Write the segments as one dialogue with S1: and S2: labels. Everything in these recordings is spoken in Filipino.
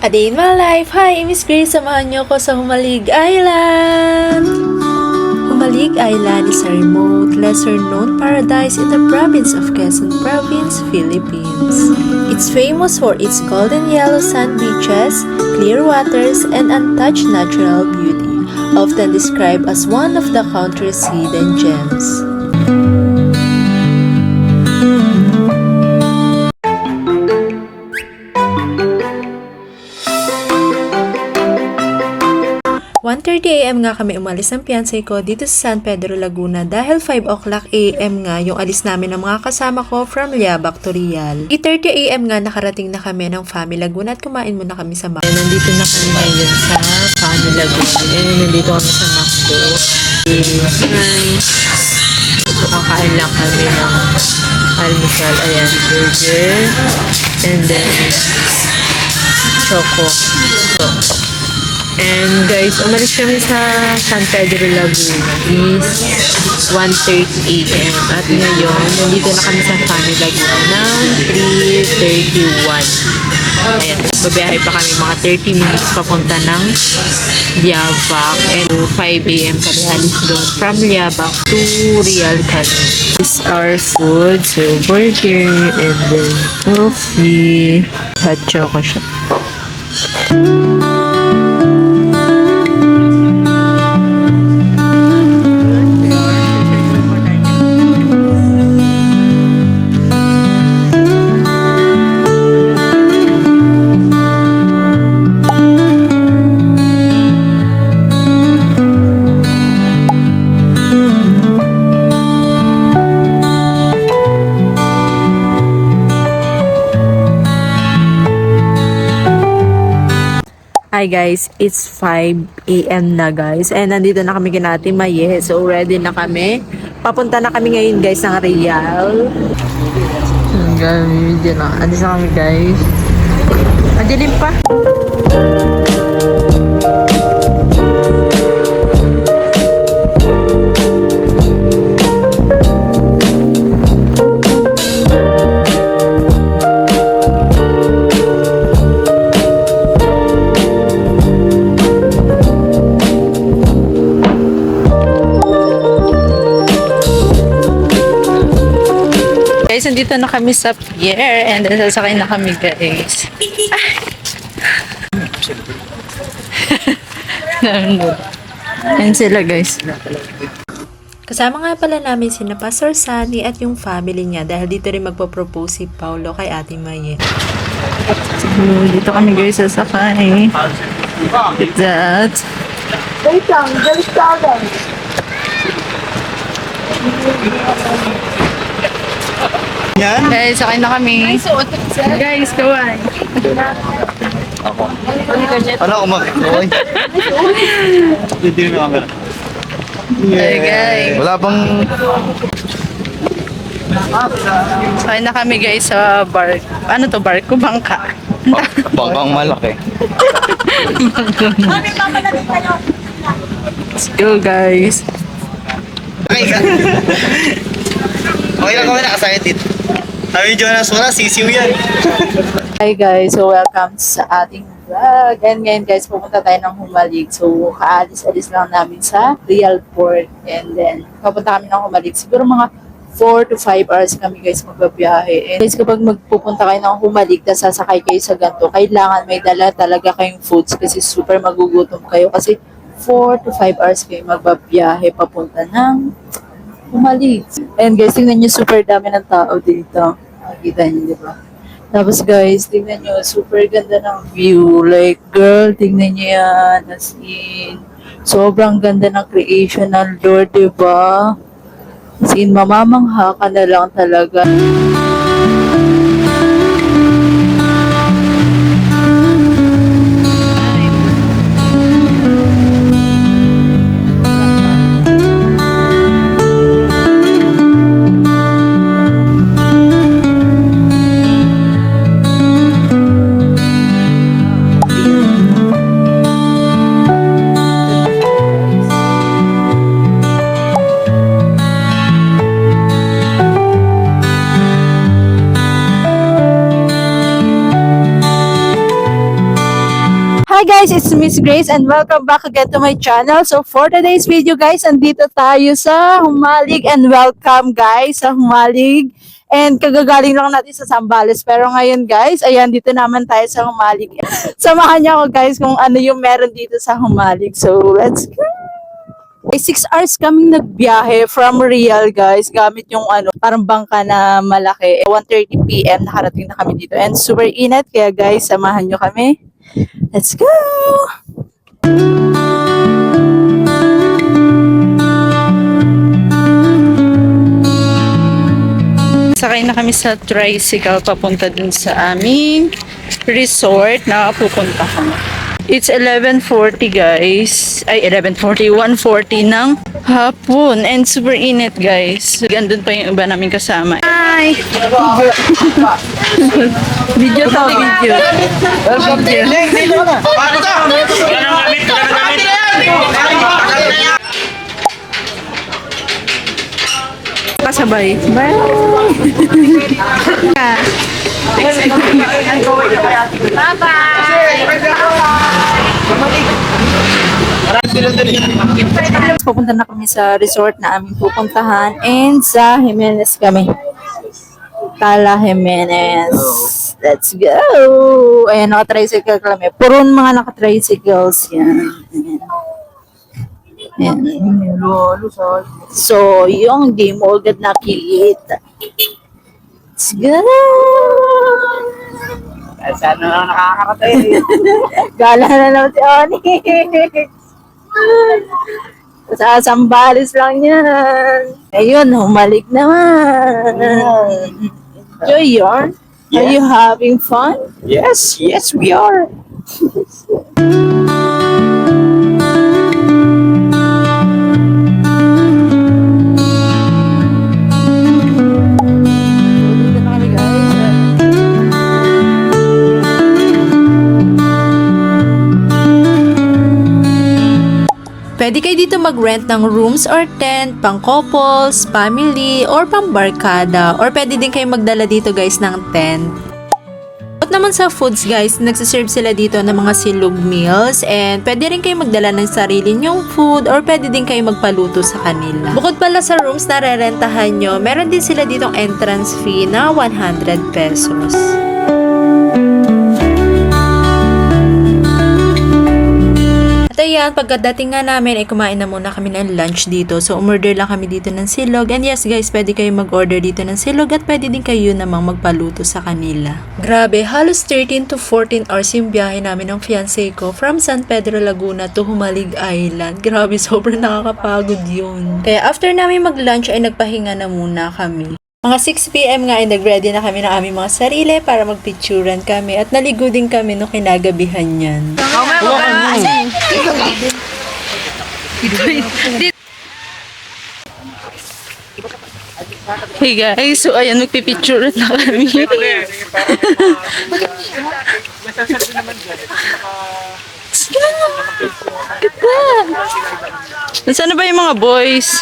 S1: A Day in My Life! Hi, Miss Grace! Samahan niyo ko sa Humalig Island! Humalig Island is a remote, lesser-known paradise in the province of Quezon Province, Philippines. It's famous for its golden yellow sand beaches, clear waters, and untouched natural beauty, often described as one of the country's hidden gems. AM nga kami umalis ng fiancé ko dito sa San Pedro, Laguna dahil 5 o'clock AM nga yung alis namin ng mga kasama ko from Liabac to Real. 8:30 AM nga nakarating na kami ng Family Laguna at kumain muna kami sa Macdo. Nandito na kami ngayon sa Family Laguna. Nandito kami sa Macdo. Kakain lang kami ng almusal. Ayan, burger. And then choco. And guys, umalis kami sa San Pedro, Laguna is 1:30 AM. At ngayon, nandito na kami sa Family Laguna ng 3:31. Ayan, babiyahe pa kami mga 30 minutes papunta ng Liabac. And 5 AM kami alis doon from Liabac to Real Cali. This is our food. So, burger and then coffee. Hot choco siya. Hi guys, it's 5 AM na guys. And nandito na kami kina Ate Maye. So ready na kami. Papunta na kami ngayon guys ng Real. Dito na. Andito na kami guys. Madilim pa. Guys, nandito na kami sa pier and sasakay na kami guys. Ayan sila guys. Kasama nga pala namin sina Pastor Sunny at yung family niya dahil dito rin magpo-propose si Paulo kay Ate Maye. So, dito kami guys sasakay. Look at that.
S2: Wait lang, there's problem.
S1: Yan. Guys, sakay na kami. Guys, kaway.
S3: Ako. Ano ako mag-oy? Hindi mo camera.
S1: Hey guys.
S3: Wala pang...
S1: Sakay na kami guys sa bark. Ano to? Barko? Bangka?
S3: Bangkang malaki.
S1: Let's go guys.
S3: Okay lang kami nakasayad dito. Sabi Jonas, wala, sisiw yan.
S1: Hi guys, so welcome sa ating vlog. And ngayon guys, pupunta tayo ng Humalig. So, kaalis-alis lang namin sa Real Port. And then, papunta kami ng Humalig. Siguro mga 4 to 5 hours kami guys magbabiyahe. And guys, kapag magpupunta kayo ng Humalig, tapos sasakay kayo sa ganito, kailangan may dala talaga kayong foods kasi super magugutom kayo. Kasi 4 to 5 hours kayo magbabiyahe papunta ng Humalig. And guys, tingnan nyo, super dami ng tao dito. Makikita nyo, di ba? Tapos guys, tingnan nyo, super ganda ng view. Like, girl, tingnan nyo yan. As in, sobrang ganda ng creation ng Lord, di ba? As in, mamamangha ka na lang talaga. Hi guys, it's Miss Grace and welcome back again to my channel. So for today's video guys, andito tayo sa Humalig and welcome guys sa Humalig. And kagagaling lang natin sa Zambales. Pero ngayon guys, ayan dito naman tayo sa Humalig. Samahan niyo ako guys kung ano yung meron dito sa Humalig. So let's go! 6 hours kaming nagbiyahe from Real guys, gamit yung parang bangka na malaki. 1:30 PM nakarating na kami dito and super init kaya guys, samahan nyo kami. Let's go! Sakay na kami sa tricycle papunta dun sa aming resort na pupunta kami. It's 11:40 guys. Ay, 11:40. 1:40 ng hapon. And super init guys. Gandun pa yung iba namin kasama. Hi! Video to, video. Welcome here. Kasabay. Bye! Pupunta na kami sa resort na aming pupuntahan and sa Jimenez kami. Tala Jimenez. Let's go! Ayan, naka-tricycle kami. Puro mga naka-tricycles yan. Ayan. So, yung di mo agad nakikita. Let's go!
S2: Sana lang nakakarating.
S1: Gala na naman si Oni. Sa Zambales lang yan. Ayun, humalik naman. Enjoy yarn. Are you having fun?
S2: Yes, we are.
S1: Dito na kami guys.
S4: Pwede kayo dito mag-rent ng rooms or tent, pang couples, family, or pang barkada. Or pwede din kayo magdala dito guys ng tent. At naman sa foods guys, nagsiserve sila dito ng mga silog meals. And pwede rin kayo magdala ng sarili nyong food or pwede din kayo magpaluto sa kanila. Bukod pala sa rooms na rerentahan nyo, meron din sila ditong entrance fee na 100 pesos. At ayan, pagkadating nga namin ay kumain na muna kami ng lunch dito. So, umorder lang kami dito ng silog. And yes guys, pwede kayo mag-order dito ng silog at pwede din kayo namang magpaluto sa kanila. Grabe, halos 13 to 14 hours yung biyahe namin ng fiancé ko from San Pedro, Laguna to Humalig Island. Grabe, sobrang nakakapagod yun. Kaya after namin mag-lunch ay nagpahinga na muna kami. Mga 6 PM nga ay nag-ready na kami ng aming mga sarili para magpicturan kami at naligo din kami nung kinagabihan yan.
S1: Hey guys, so ayan, magpipicture na kami. Nasaan na ba yung mga boys?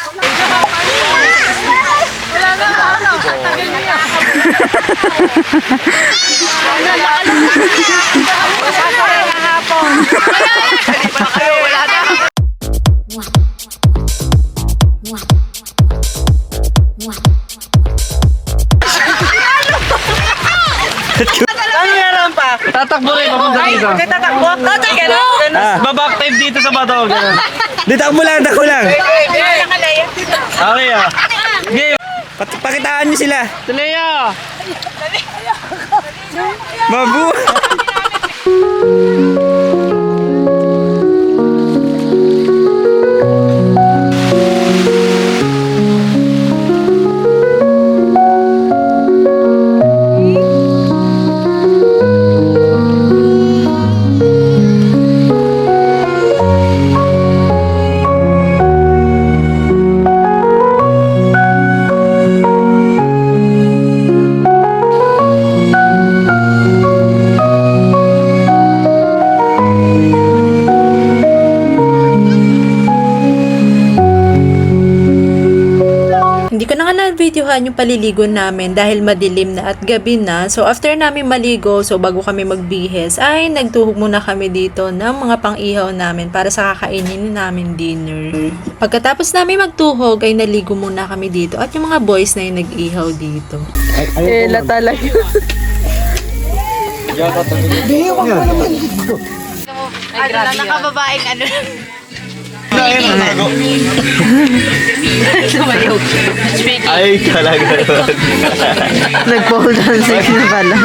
S3: Ano meron pa? Tatakbo rin papunta dito.
S2: Tatakbo?
S3: Baback time dito sa bato. Ganun.
S2: Dito ako lang, tako lang.
S3: Okay ah. Game.
S2: Pakitaan niyo sila.
S3: Tuloy ah.
S2: Babu.
S4: na-videohan yung paliligo namin dahil madilim na at gabi na. So after namin maligo, so bago kami magbihes, ay nagtuhog muna kami dito ng mga pang-ihaw namin para sa kakainin namin dinner. Pagkatapos namin magtuhog, ay naligo muna kami dito at yung mga boys na yung nag-ihaw dito.
S1: Ela talaga. Ano lang, nakababaeng ano.
S3: Ay, talaga naman.
S1: Nag-pole dancing na pala.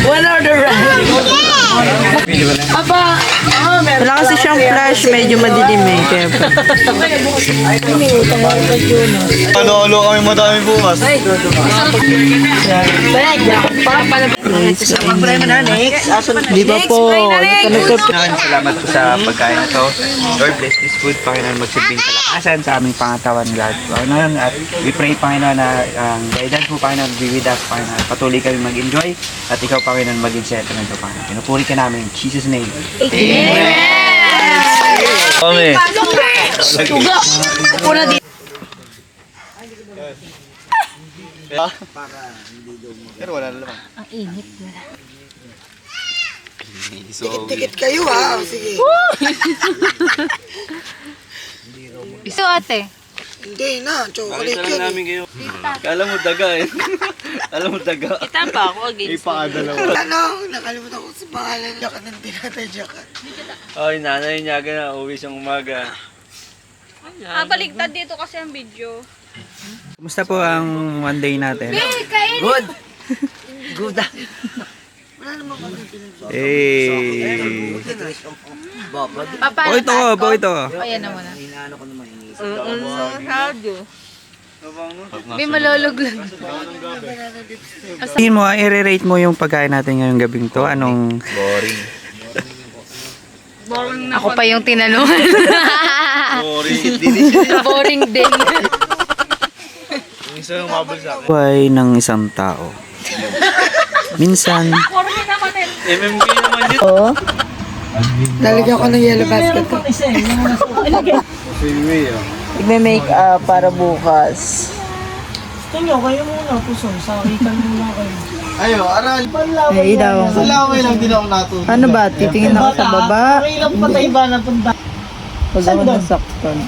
S1: One order right. Aba, wala kasi siyang flash, medyo madilim eh. Kaya
S3: Ano kami madami bukas.
S1: di ba po?
S2: Salamat po sa pagkain ito. Lord, bless this food, Panginoon, magsilbing kalakasan sa aming pangatawan, God. Panginoon, at we pray, Panginoon, na ang guidance mo, Panginoon, be with us, Panginoon. Patuloy kami mag-enjoy, at ikaw, Panginoon, maging settlement, Panginoon. Pinupuri ka namin, in Jesus' name.
S3: Kami. Pero wala na naman.
S5: Tikit kayo ha. Sige.
S1: Iso ate.
S5: Hindi na. Chocolate yun.
S3: Kala mo daga eh. Alam mo daga.
S1: Tapa ako against.
S3: Ipaadala mo.
S5: Ano? Nakalimutan ko sa pangalan. Jakat ng tinatay Jakat.
S3: Ay, nanay niya na uwi siyang umaga.
S6: Baligtad dito kasi ang video.
S2: Kumusta po ang one day natin?
S5: Wala naman kami pinag-
S2: Eh.
S1: Papa,
S2: Oh, ito ko, po ito.
S1: ayan na muna. May malulog lang.
S2: Tingin mo, i-rate mo yung pagkain natin ngayong gabing to. Anong...
S1: Ako pa yung tinanungan. Boring din.
S3: Minsan umabol sa akin.
S2: buhay ng isang tao. Minsan,
S3: MMK naman yun.
S5: Lalagyan ko ng yellow basket.
S1: Igme-make up para bukas.
S3: Ayo, aral.
S1: Ay, ilaw.
S3: Sa laway lang din ako natuto.
S1: Ano ba? Titingin ako sa baba. Huwag ako nasaktan.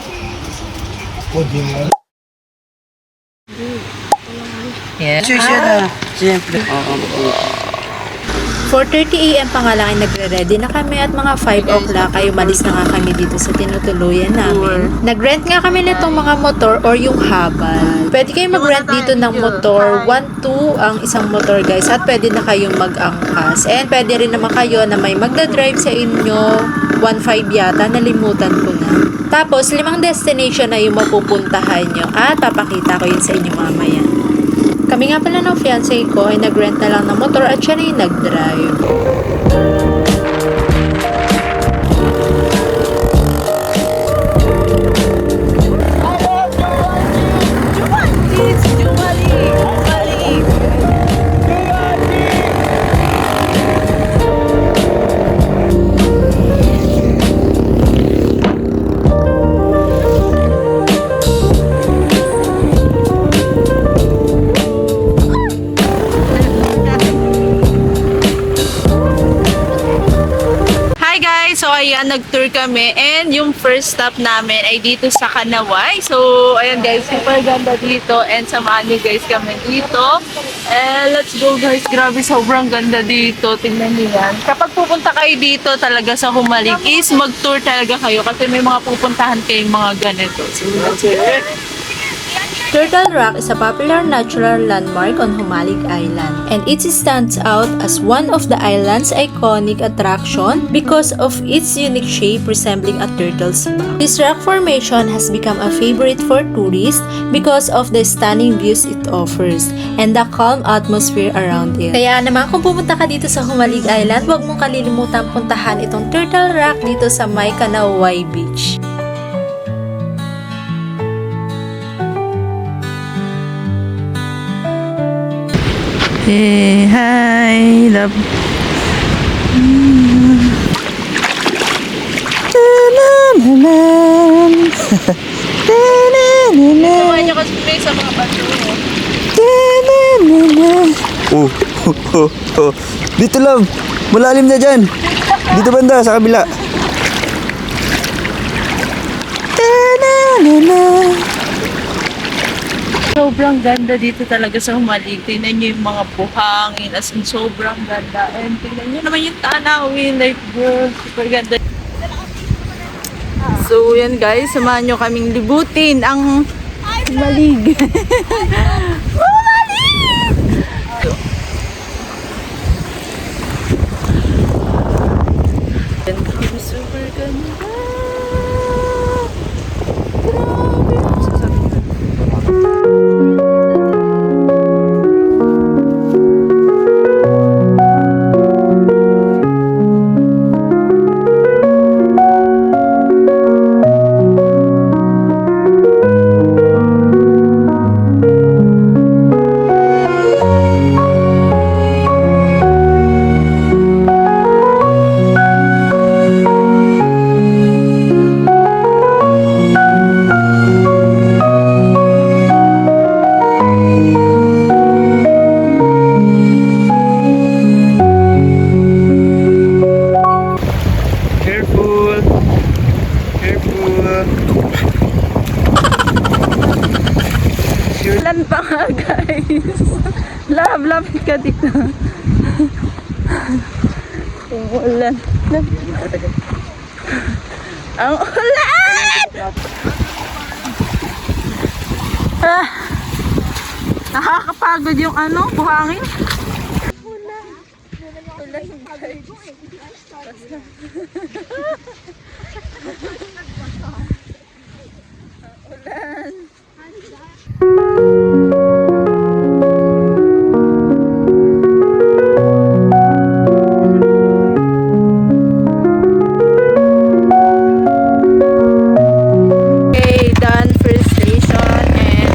S4: 4:30 AM pa nga lang ay nagre-ready na kami at mga 5 o'clock ay umalis na nga kami dito sa tinutuluyan namin. Nag-rent nga kami nitong mga motor or yung habal. Pwede kayong mag-rent dito ng motor, 1-2 ang isang motor guys at pwede na kayong mag-angkas. And pwede rin naman kayo na may magdadrive sa inyo, 1-5 yata, nalimutan ko na. Tapos 5 destination na yung mapupuntahan nyo at papakita ko yun sa inyo mamaya. Kami nga pala ng fiancé ko ay nag-rent na lang ng motor at siya na yung nag-drive.
S1: So, ayan, nag-tour kami and yung first stop namin ay dito sa Kanaway. So, ayan guys, super ganda dito and samahan niyo guys kami dito. Let's go guys, grabe, sobrang ganda dito. Tingnan niyo yan. Kapag pupunta kayo dito talaga sa Humalig is mag-tour talaga kayo kasi may mga pupuntahan kayong mga ganito. So, let's go.
S4: Turtle Rock is a popular natural landmark on Humalig Island, and it stands out as one of the island's iconic attraction because of its unique shape resembling a turtle's back. This rock formation has become a favorite for tourists because of the stunning views it offers and the calm atmosphere around it. Kaya naman kung pumunta ka dito sa Humalig Island, huwag mong kalilimutan puntahan itong Turtle Rock dito sa May Kanaway Beach.
S1: Hey, hi, love.
S4: Samahan niyo kasi
S1: sa mga bato.
S2: Oh, Dito love, malalim na dyan. Dito banda, sa kabila.
S1: Sobrang ganda dito talaga sa Humalig. Tingnan nyo yung mga buhangin. As in, sobrang ganda. And tingnan nyo naman yung tanawin. Like, bro, super ganda. So, yan guys. Samahan nyo kaming libutin ang Humalig. Humalig! Super ganda.
S2: Careful. Careful.
S1: Ulan pa nga guys. Love, lapit ka dito. Umuulan. Ang ulan! Ah, nakakapagod yung ano, buhangin. Ulan. Ulan guys. Ulan. Okay, done first station and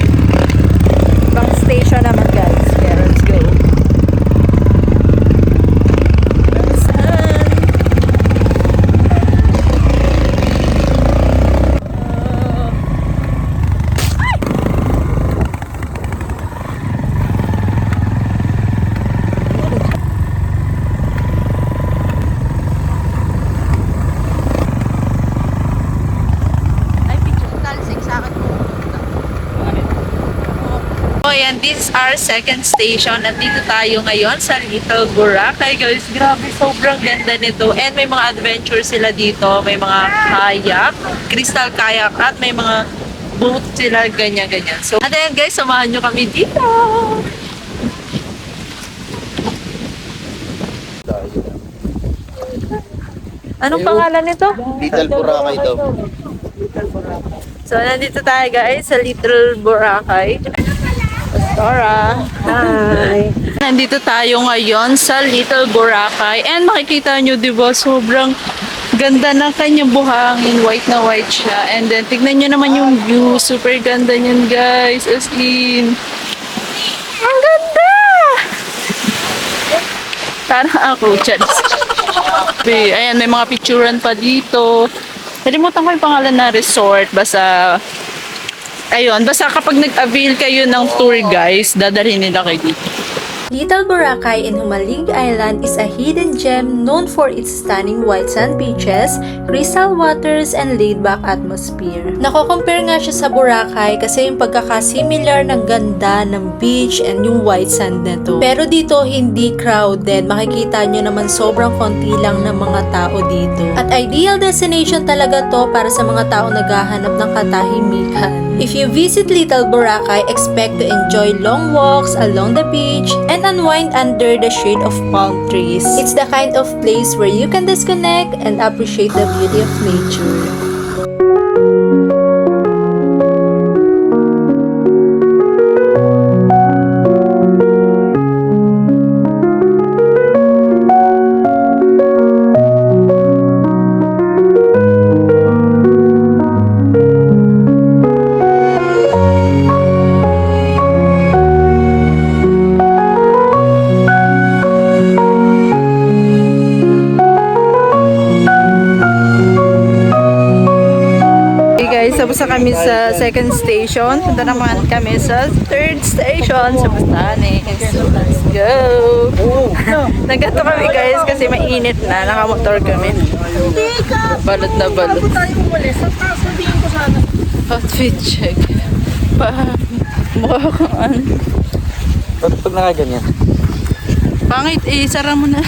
S1: ibang station naman guys. Okay, let's go. Saan? Ay, picture talsik sa akin. So, ayan, this is our second station. Nandito tayo ngayon sa Little Boracay. Guys, grabe, sobrang ganda nito. And may mga adventure sila dito. May mga kayak, crystal kayak, at may mga boat sila, ganyan-ganyan. So, and then guys, samahan nyo kami dito. Anong pangalan nito?
S3: Little Boracay daw.
S1: So, nandito tayo guys sa Little Boracay. Pastora. Hi. Nandito tayo ngayon sa Little Boracay. And makikita nyo, di ba, sobrang ganda ng kanyang buhangin. White na white siya. And then, tignan nyo naman yung view. Super ganda niyan, guys. As in, ang ganda! Parang ako, chance. Ayan, may mga picturean pa dito. Nalimutan ko yung pangalan na resort. Basta, ayun, basta kapag nag-avail kayo ng tour guys, dadalhin nila kayo dito.
S4: Little Boracay in Humalig Island is a hidden gem known for its stunning white sand beaches, crystal waters, and laid-back atmosphere. Nako-compare nga siya sa Boracay kasi yung pagkakasimilar ng ganda ng beach and yung white sand nito. Pero dito hindi crowded, makikita nyo naman sobrang konti lang ng mga tao dito. At ideal destination talaga to para sa mga tao naghahanap ng katahimikan. If you visit Little Boracay, expect to enjoy long walks along the beach and unwind under the shade of palm trees. It's the kind of place where you can disconnect and appreciate the beauty of nature.
S1: Tapos na kami sa second station. Punta naman kami sa third station sa Batanes. So, let's go! Nagganto kami guys kasi mainit na. Nakamotor kami. Balot na balot. Outfit check. Mukha kang ano.
S2: Pag nakaganyan.
S1: Pangit eh, sara mo na.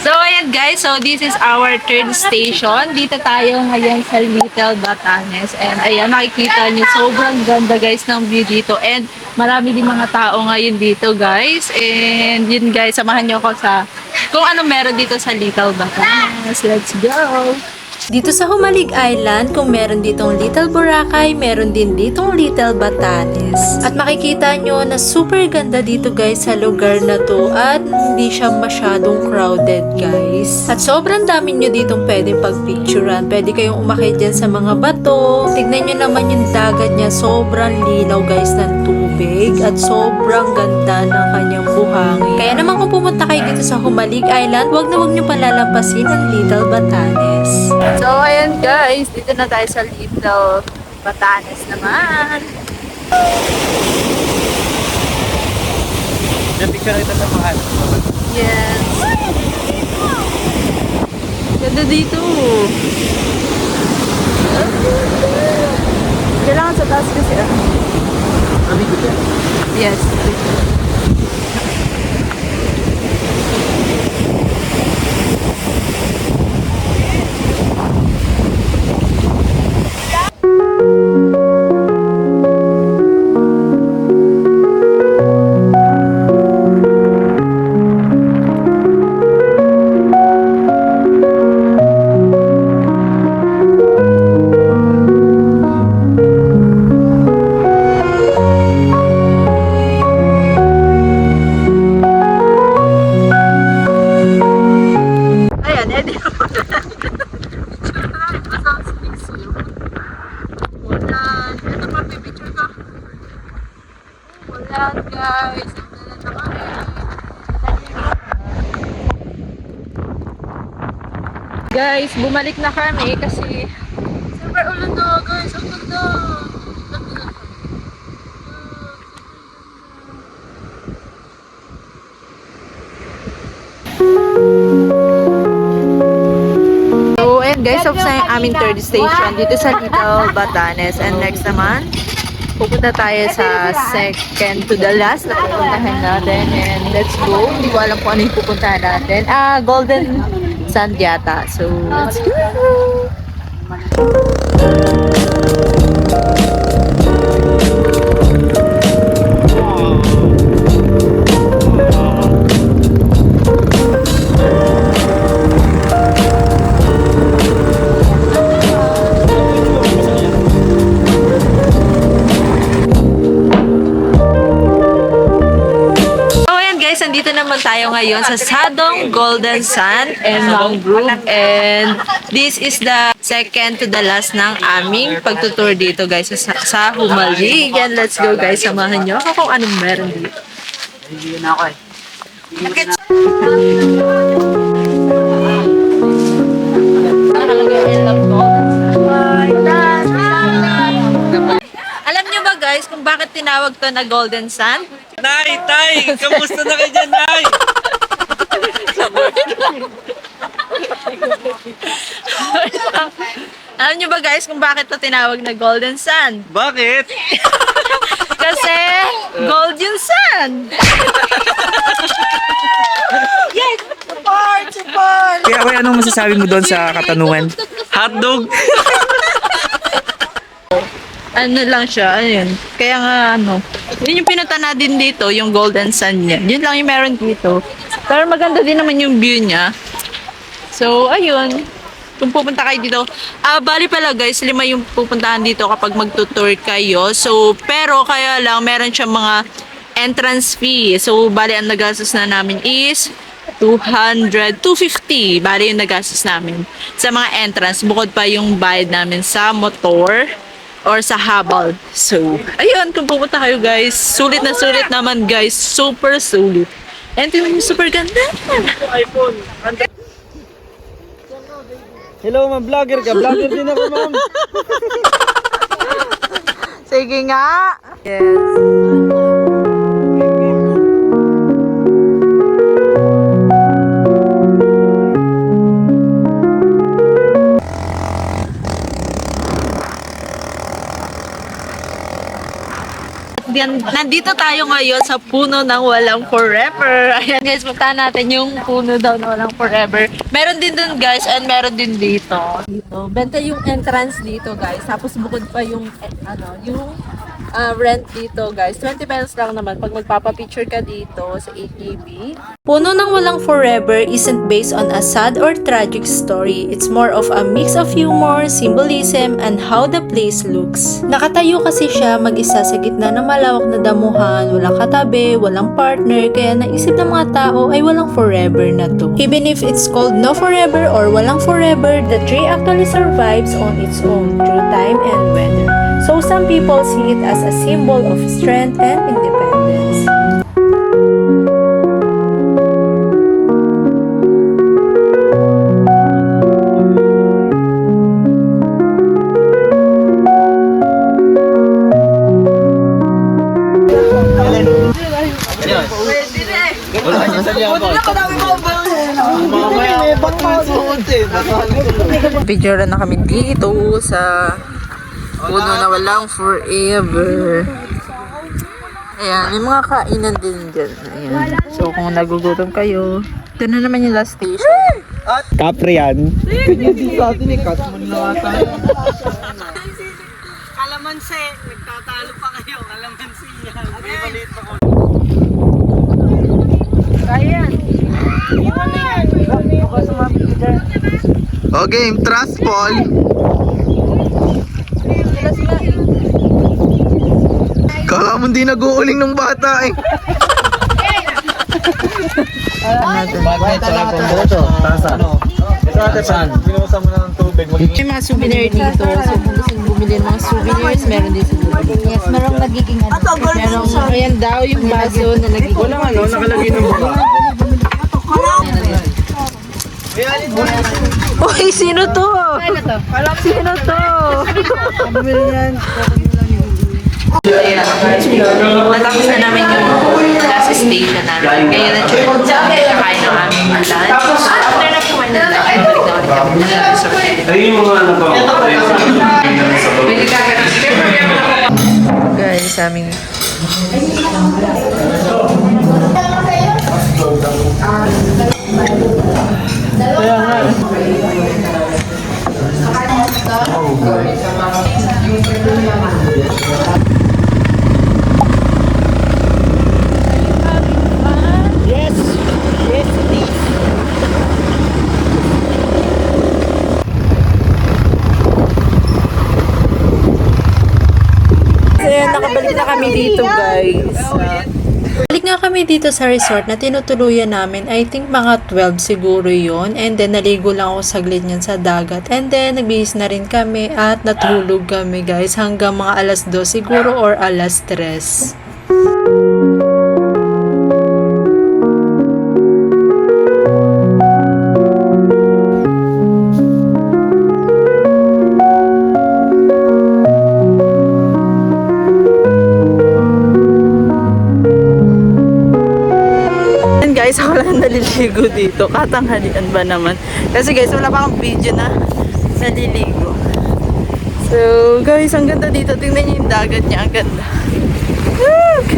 S6: So, ayan guys. So, this is our third station. Dito tayo ngayon sa Little Batanes. And ayan, makikita niyo, sobrang ganda guys ng view dito. And marami din mga tao ngayon dito guys. And yun guys, samahan niyo ako sa kung ano meron dito sa Little Batanes. Let's go!
S4: Dito sa Humalig Island, kung meron ditong Little Boracay, meron din ditong Little Batanes. At makikita nyo na super ganda dito guys sa lugar na to at hindi siya masyadong crowded guys. At sobrang dami nyo ditong pwedeng pagpicturean. Pwede kayong umakit dyan sa mga bato. Tignan nyo naman yung dagat niya, sobrang linaw guys ng tubig at sobrang ganda ng kanyang buhangin. Kaya naman kung pumunta kayo dito sa Humalig Island, wag nyo palalampasin ang Little Batanes.
S1: So, ayan guys, dito na tayo sa Little Batanes naman.
S2: Picture kita sa mahal.
S1: Yes. Ganda dito. Kailangan sa taas kasi
S2: Sabi ko yan.
S1: Yes. Guys, guys, bumalik na kami kasi super ulan na guys, ang ganda. So, and guys, tapos na yung aming third station dito sa Little Batanes. And next naman, pupunta tayo sa second to the last na pupuntahan natin. And let's go. Hindi ko alam kung ano yung pupuntahan natin. Golden Sand yata. So, let's go.
S4: Nandito naman tayo ngayon sa Sadong Golden Sand and Mangrove, and this is the second to the last ng aming pagtutour dito guys sa Humalig. And let's go guys, samahan nyo ako kung anong meron dito.
S2: Hindi na ako eh.
S4: Alam nyo ba guys kung bakit tinawag to na Golden Sand?
S3: Nay, tay! Kamusta na kayo dyan, Nay?
S4: Alam nyo ba guys kung bakit to tinawag na Golden Sand?
S3: Bakit?
S4: Kasi gold yung sand! Yes! Support! Support!
S2: Kaya kuya, anong masasabi mo doon sa katanungan?
S3: Hotdog?
S6: ano lang siya, ayun. Kaya nga, yun yung pinunta na din dito, yung Golden Sand niya. Yun lang yung meron dito. Pero maganda din naman yung view niya. So, ayun. Kung pupunta kayo dito, bali pala guys, 5 yung pupuntahan dito kapag magtutour kayo. So, pero kaya lang, meron siyang mga entrance fee. So, bali ang nagastos na namin is 250. Bali yung nagastos namin sa mga entrance. Bukod pa yung bayad namin sa motor or sa habal. So, ayun, kung pupunta kayo guys, sulit na sulit naman guys. Super sulit. And yung super ganda.
S3: Hello, ma'am. Vlogger ka. Vlogger din ako, ma'am.
S6: Sige nga. Yes. Nandito tayo ngayon sa puno ng walang forever. Ayan guys, puntahan natin yung puno daw na walang forever. Meron din dun guys, and meron din dito. Benta yung entrance dito guys. Tapos bukod pa yung, rent dito guys. 20 pesos lang naman pag magpapapicture ka dito sa ATV.
S4: Puno ng walang forever isn't based on a sad or tragic story. It's more of a mix of humor, symbolism, and how the place looks. Nakatayo kasi siya mag-isa sa gitna ng malawak na damuhan, walang katabi, walang partner, kaya naisip ng mga tao ay walang forever na to. Even if it's called no forever or walang forever, the tree actually survives on its own through time and weather. So some people see it as a symbol of strength and independence.
S6: Picture na kami dito sa puno na walang forever. Ayan, may mga kainan din dyan. Ayan. So, kung nagugutom kayo, ito na naman yung last station.
S3: Capri yan. Ganyan din sa atin eh. Cut mo na tayo.
S5: Kalamansi, nagtatalo pa kayo. Kalamansi yan. May maliit pa ko.
S3: O game, trust Paul. Kala mo hindi nag-uuling ng bata eh.
S6: May mga souvenir dito. So, kung gusto nyo bumili ng mga souvenirs, meron din sa dito.
S1: Yes, merong nagiging
S6: Merong, ayan daw yung baso na nagiging.
S3: Walang nakalagay ng bata.
S6: Uy, sino to? Sino to? Natapos na namin yung last station namin. Kaya kakain ng aming lunch. After na kumain ng lunch, balik na kami ng resort.
S3: Ayun yung mga ano to.
S6: Guys, aming nakabalik na kami dito guys.
S4: Balik nga kami dito sa resort na tinutuluyan namin. I think mga 12 siguro yon. And then naligo lang ako saglit niyan sa dagat. And then nagbihis na rin kami at natulog kami guys hanggang mga alas 2 siguro or alas 3.
S6: Guys, wala naliligo dito. Katanghalian ba naman? Kasi guys, wala pa akong video na naliligo. So, guys, ang ganda dito. Tingnan niyo yung dagat niya. Ang ganda. Look!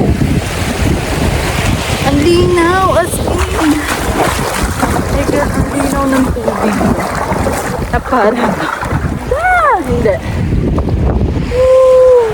S6: Ang linaw. As in. My God, ang linaw ng tubig. Na parang. Hindi. Woo!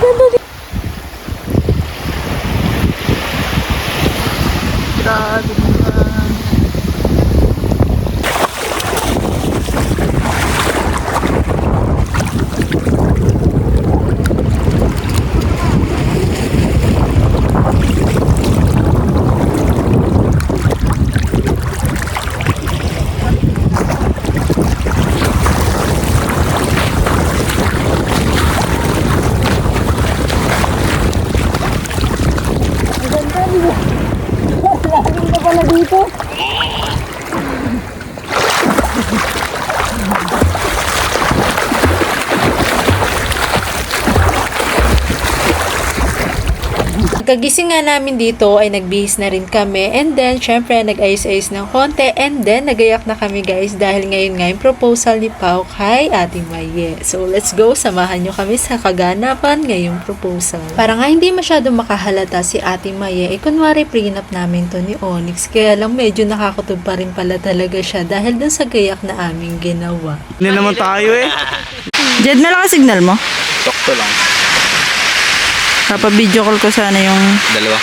S4: Pagkagising nga namin dito ay nagbihis na rin kami and then syempre nag-ayos-ayos ng konti and then nagayak na kami guys dahil ngayon nga yung proposal ni Pao kay Ate Maye. So let's go, samahan nyo kami sa kaganapan ngayong proposal. Para nga hindi masyado makahalata si Ate Maye, kunwari prenup namin to ni Onyx, kaya lang medyo nakakatub pa rin pala talaga siya dahil dun sa gayak na aming ginawa.
S3: Hindi naman tayo eh.
S7: Jed, malaki signal mo?
S2: Sakto lang.
S7: Kapag-video call ko sana yung...
S2: Dalawa.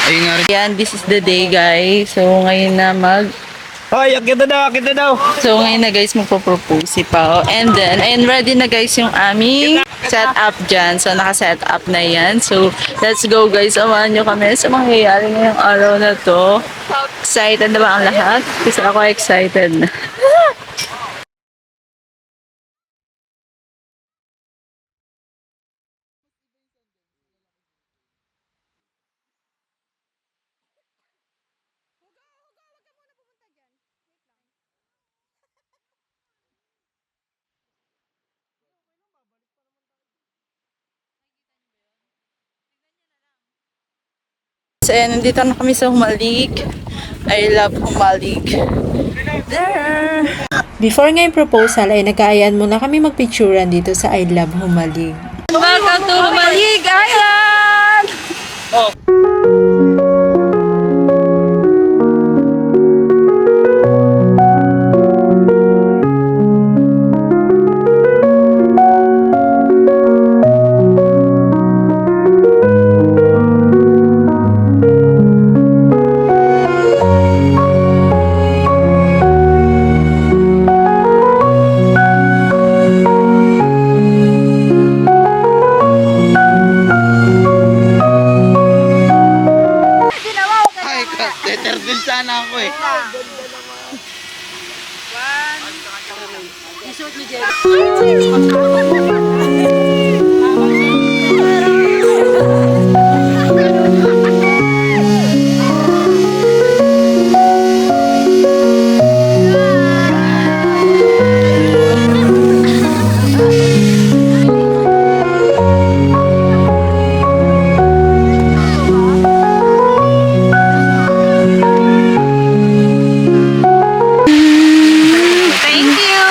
S2: Ayun nga rin.
S7: Yan, this is the day, guys. So, ngayon na
S3: Hoy, akita daw.
S7: So, ngayon na, guys, magpo-propose si Pao. And then, ayun, ready na, guys, yung aming setup dyan. So, naka-set up na yan. So, let's go, guys. Samahan nyo kami sa mangyayari ngayong araw na to. Excited na ba ang lahat? Kasi ako excited na. So, nandito na kami sa Humalig. I love Humalig. There!
S4: Before nga yung proposal ay nagkaayaan muna kami magpicturean dito sa I Love Humalig.
S7: Welcome to Humalig Island!
S3: Ay, letter din sana ako eh.
S7: Thank you!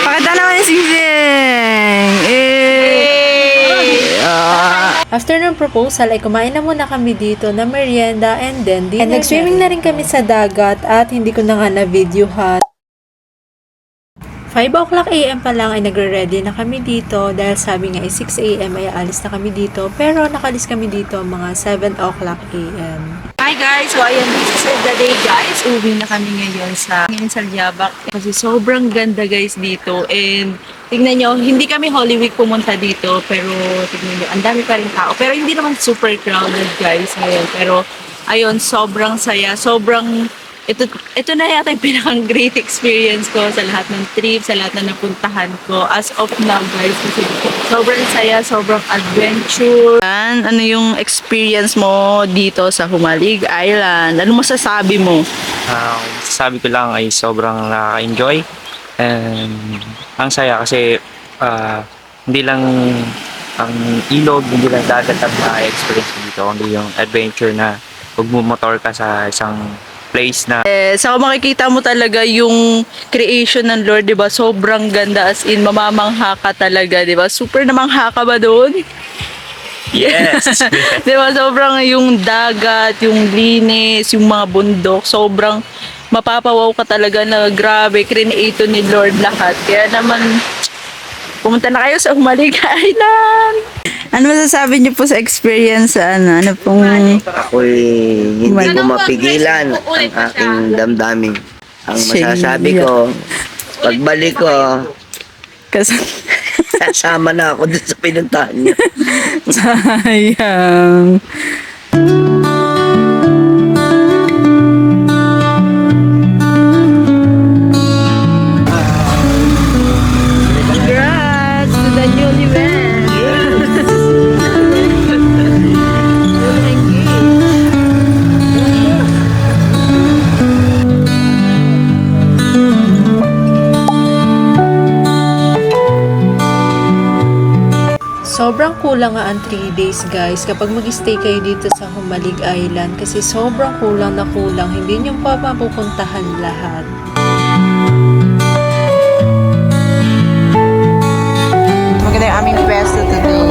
S7: Pakita naman yung sing-sing!
S4: After ng proposal ay kumain na muna kami dito na merienda and then dinner. And nag-swimming na rin kami sa dagat at hindi ko na nga na-videohan. 5 o'clock AM pa lang ay nagre-ready na kami dito dahil sabi nga ay 6 AM ay alis na kami dito pero nakalis kami dito mga 7 o'clock AM.
S7: Hi guys! So ayan, this is the day guys. Uwi na kami ngayon sa Salyabak. Kasi sobrang ganda guys dito. And tingnan nyo, hindi kami Holy Week pumunta dito. Pero tingnan nyo, ang dami pa rin tao. Pero hindi naman super crowded guys ngayon. Pero ayun, sobrang saya. Sobrang, ito na yata yung pinakang great experience ko sa lahat ng trip, sa lahat na napuntahan ko. As of now guys, kasi sobrang saya, sobrang adventure. Ano yung experience mo dito sa Humalig Island? Ano masasabi mo?
S8: Sabi ko lang ay sobrang nakaka-enjoy and ang saya kasi hindi lang ang ilog, hindi lang dagat ang na-experience ko dito, kundi yung adventure na magmumotor ka sa isang place na
S7: So makikita mo talaga yung creation ng Lord, 'di ba? Sobrang ganda, as in mamamangha ka talaga, 'di ba? Super namangha ka ba doon?
S8: yes.
S7: 'Di ba? Sobrang yung dagat, yung linis, yung mga bundok, sobrang mapapawaw ka talaga na grabe, creator ni Lord lahat. Kaya naman pumunta na kayo sa Humalig Island. Ano masasabi niyo po sa experience sa ano pong
S9: Ako'y hindi ko mapigilan ang aking damdamin. Ang masasabi ko, pagbalik ko, sasama na ako dun sa pinuntahan niyo.
S7: sayang. Congrats to the newlywed.
S4: Sobrang kulang nga ang 3 days guys kapag mag-stay kayo dito sa Humalig Island kasi sobrang kulang na kulang. Hindi nyo pa mapupuntahan lahat.
S1: Maganda yung aming pwesto today.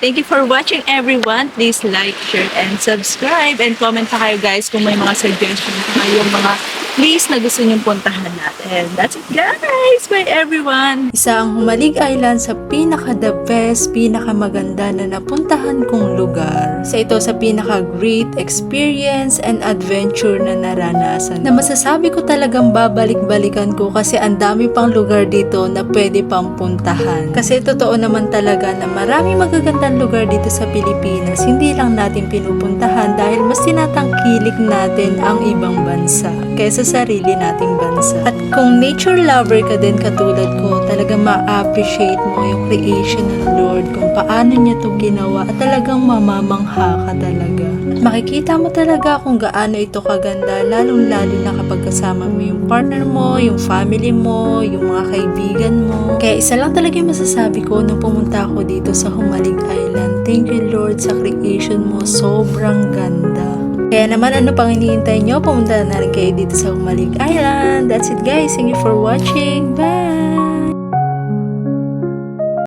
S7: Thank you for watching everyone. Please like, share, and subscribe. And comment pa kayo guys kung may mga suggestions pa kayong mga place na gusto nyong puntahan natin. That's it guys! Bye everyone!
S4: Isa ang Humalig Island sa pinaka-the best, pinaka-maganda na napuntahan kong lugar. Isa ito sa pinaka-great experience and adventure na naranasan. Na masasabi ko talagang babalik-balikan ko kasi ang dami pang lugar dito na pwede pang puntahan. Kasi totoo naman talaga na marami magagandang lugar dito sa Pilipinas. Hindi lang natin pinupuntahan dahil mas tinatangkilik natin ang ibang bansa kaysa sarili nating bansa. At kung nature lover ka din katulad ko, talaga ma-appreciate mo yung creation ng Lord kung paano niya ito ginawa at talagang mamamangha ka talaga. Makikita mo talaga kung gaano ito kaganda, lalong-lalo na kapag kasama mo yung partner mo, yung family mo, yung mga kaibigan mo. Kaya isa lang talaga yung masasabi ko nung pumunta ako dito sa Humalig Island. Thank you Lord sa creation mo, sobrang ganda. Kaya naman ano pang hinihintay nyo, pumunta na rin kayo dito sa Humalig Island. That's it guys, thank you for watching, bye!